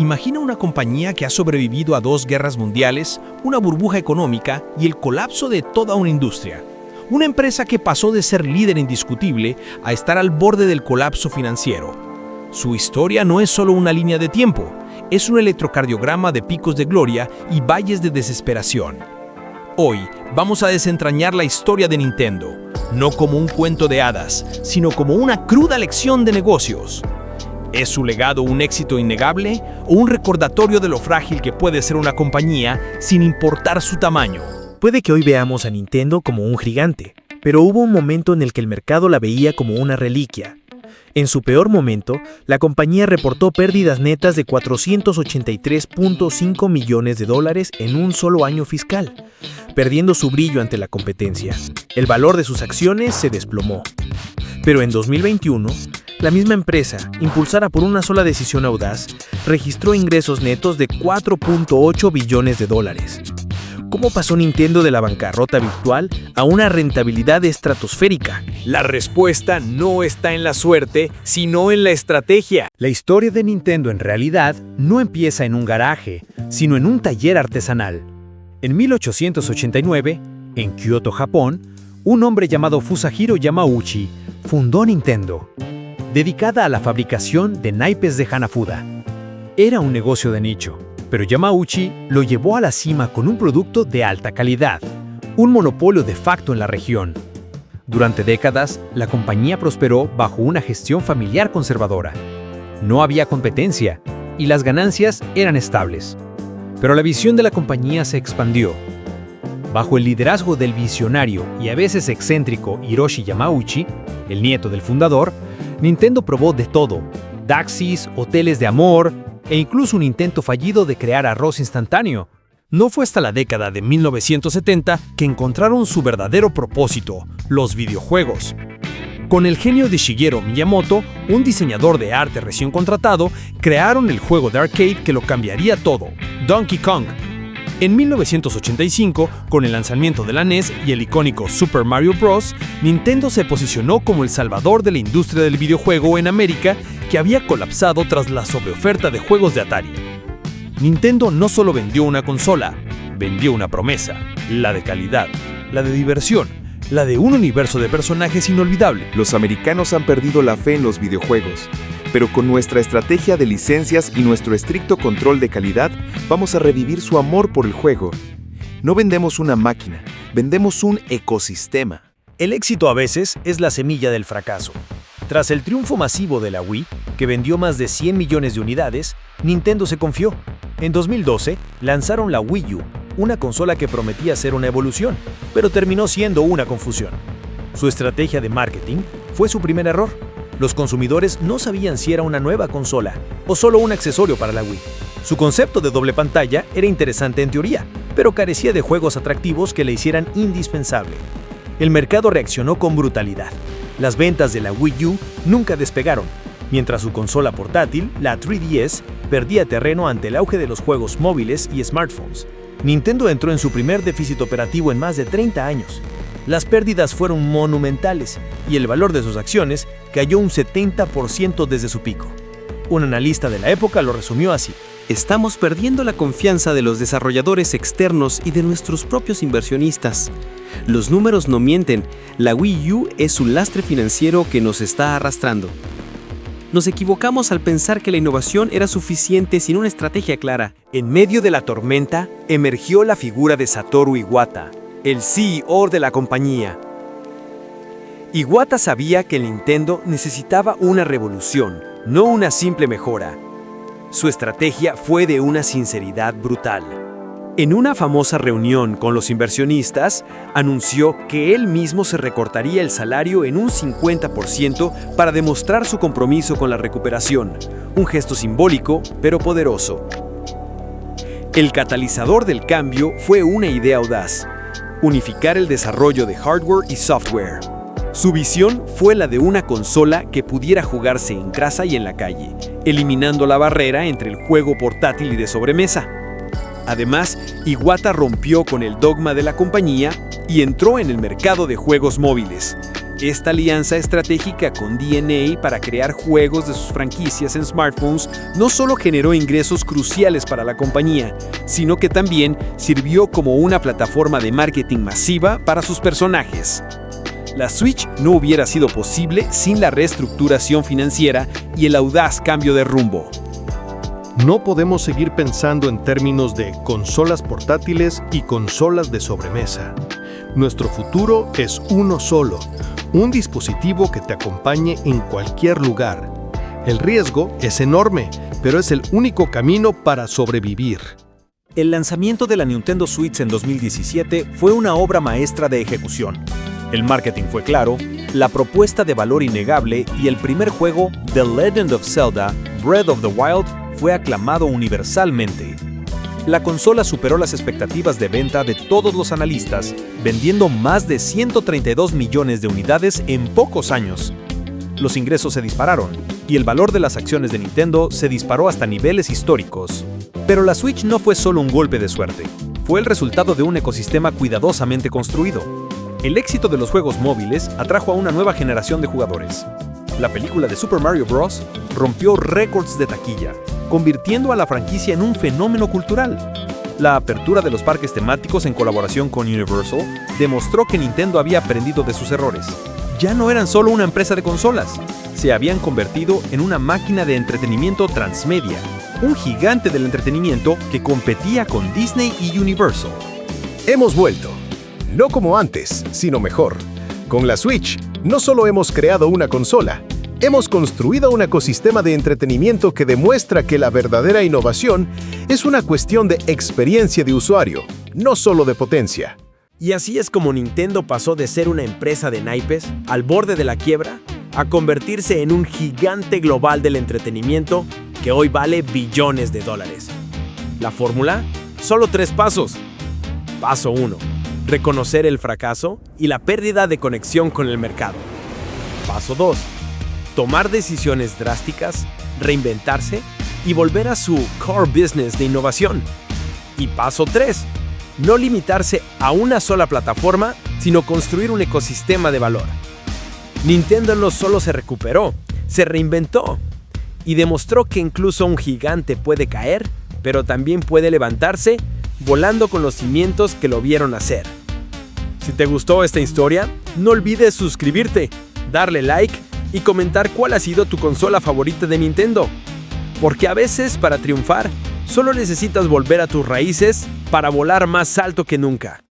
Imagina una compañía que ha sobrevivido a 2 guerras mundiales, una burbuja económica y el colapso de toda una industria. Una empresa que pasó de ser líder indiscutible a estar al borde del colapso financiero. Su historia no es solo una línea de tiempo, es un electrocardiograma de picos de gloria y valles de desesperación. Hoy vamos a desentrañar la historia de Nintendo, no como un cuento de hadas, sino como una cruda lección de negocios. ¿Es su legado un éxito innegable o un recordatorio de lo frágil que puede ser una compañía sin importar su tamaño? Puede que hoy veamos a Nintendo como un gigante, pero hubo un momento en el que el mercado la veía como una reliquia. En su peor momento, la compañía reportó pérdidas netas de $483.5 millones en un solo año fiscal, perdiendo su brillo ante la competencia. El valor de sus acciones se desplomó. Pero en 2021, la misma empresa, impulsada por una sola decisión audaz, registró ingresos netos de $4.8 billones. ¿Cómo pasó Nintendo de la bancarrota virtual a una rentabilidad estratosférica? La respuesta no está en la suerte, sino en la estrategia. La historia de Nintendo en realidad no empieza en un garaje, sino en un taller artesanal. En 1889, en Kioto, Japón, un hombre llamado Fusajiro Yamauchi fundó Nintendo, dedicada a la fabricación de naipes de Hanafuda. Era un negocio de nicho, pero Yamauchi lo llevó a la cima con un producto de alta calidad, un monopolio de facto en la región. Durante décadas, la compañía prosperó bajo una gestión familiar conservadora. No había competencia y las ganancias eran estables. Pero la visión de la compañía se expandió. Bajo el liderazgo del visionario y a veces excéntrico Hiroshi Yamauchi, el nieto del fundador, Nintendo probó de todo: taxis, hoteles de amor e incluso un intento fallido de crear arroz instantáneo. No fue hasta la década de 1970 que encontraron su verdadero propósito: los videojuegos. Con el genio de Shigeru Miyamoto, un diseñador de arte recién contratado, crearon el juego de arcade que lo cambiaría todo: Donkey Kong. En 1985, con el lanzamiento de la NES y el icónico Super Mario Bros., Nintendo se posicionó como el salvador de la industria del videojuego en América, que había colapsado tras la sobreoferta de juegos de Atari. Nintendo no solo vendió una consola, vendió una promesa: la de calidad, la de diversión, la de un universo de personajes inolvidable. Los americanos han perdido la fe en los videojuegos, pero con nuestra estrategia de licencias y nuestro estricto control de calidad, vamos a revivir su amor por el juego. No vendemos una máquina, vendemos un ecosistema. El éxito a veces es la semilla del fracaso. Tras el triunfo masivo de la Wii, que vendió más de 100 millones de unidades, Nintendo se confió. En 2012, lanzaron la Wii U, una consola que prometía ser una evolución, pero terminó siendo una confusión. Su estrategia de marketing fue su primer error. Los consumidores no sabían si era una nueva consola o solo un accesorio para la Wii. Su concepto de doble pantalla era interesante en teoría, pero carecía de juegos atractivos que le hicieran indispensable. El mercado reaccionó con brutalidad. Las ventas de la Wii U nunca despegaron, mientras su consola portátil, la 3DS, perdía terreno ante el auge de los juegos móviles y smartphones. Nintendo entró en su primer déficit operativo en más de 30 años. Las pérdidas fueron monumentales y el valor de sus acciones cayó un 70% desde su pico. Un analista de la época lo resumió así: estamos perdiendo la confianza de los desarrolladores externos y de nuestros propios inversionistas. Los números no mienten, la Wii U es un lastre financiero que nos está arrastrando. Nos equivocamos al pensar que la innovación era suficiente sin una estrategia clara. En medio de la tormenta, emergió la figura de Satoru Iwata, el CEO de la compañía. Iwata sabía que Nintendo necesitaba una revolución, no una simple mejora. Su estrategia fue de una sinceridad brutal. En una famosa reunión con los inversionistas, anunció que él mismo se recortaría el salario en un 50% para demostrar su compromiso con la recuperación, un gesto simbólico pero poderoso. El catalizador del cambio fue una idea audaz: unificar el desarrollo de hardware y software. Su visión fue la de una consola que pudiera jugarse en casa y en la calle, eliminando la barrera entre el juego portátil y de sobremesa. Además, Iwata rompió con el dogma de la compañía y entró en el mercado de juegos móviles. Esta alianza estratégica con DNA para crear juegos de sus franquicias en smartphones no solo generó ingresos cruciales para la compañía, sino que también sirvió como una plataforma de marketing masiva para sus personajes. La Switch no hubiera sido posible sin la reestructuración financiera y el audaz cambio de rumbo. No podemos seguir pensando en términos de consolas portátiles y consolas de sobremesa. Nuestro futuro es uno solo, un dispositivo que te acompañe en cualquier lugar. El riesgo es enorme, pero es el único camino para sobrevivir. El lanzamiento de la Nintendo Switch en 2017 fue una obra maestra de ejecución. El marketing fue claro, la propuesta de valor innegable y el primer juego, The Legend of Zelda: Breath of the Wild, fue aclamado universalmente. La consola superó las expectativas de venta de todos los analistas, vendiendo más de 132 millones de unidades en pocos años. Los ingresos se dispararon, y el valor de las acciones de Nintendo se disparó hasta niveles históricos. Pero la Switch no fue solo un golpe de suerte, fue el resultado de un ecosistema cuidadosamente construido. El éxito de los juegos móviles atrajo a una nueva generación de jugadores. La película de Super Mario Bros. Rompió récords de taquilla, convirtiendo a la franquicia en un fenómeno cultural. La apertura de los parques temáticos en colaboración con Universal demostró que Nintendo había aprendido de sus errores. Ya no eran solo una empresa de consolas, se habían convertido en una máquina de entretenimiento transmedia, un gigante del entretenimiento que competía con Disney y Universal. Hemos vuelto. No como antes, sino mejor. Con la Switch, no solo hemos creado una consola, hemos construido un ecosistema de entretenimiento que demuestra que la verdadera innovación es una cuestión de experiencia de usuario, no solo de potencia. Y así es como Nintendo pasó de ser una empresa de naipes, al borde de la quiebra, a convertirse en un gigante global del entretenimiento que hoy vale billones de dólares. La fórmula, solo 3 pasos. Paso 1. Reconocer el fracaso y la pérdida de conexión con el mercado. Paso 2. Tomar decisiones drásticas, reinventarse y volver a su core business de innovación. Y paso 3. No limitarse a una sola plataforma, sino construir un ecosistema de valor. Nintendo no solo se recuperó, se reinventó y demostró que incluso un gigante puede caer, pero también puede levantarse volando con los cimientos que lo vieron nacer. Si te gustó esta historia, no olvides suscribirte, darle like y comentar cuál ha sido tu consola favorita de Nintendo. Porque a veces, para triunfar, solo necesitas volver a tus raíces para volar más alto que nunca.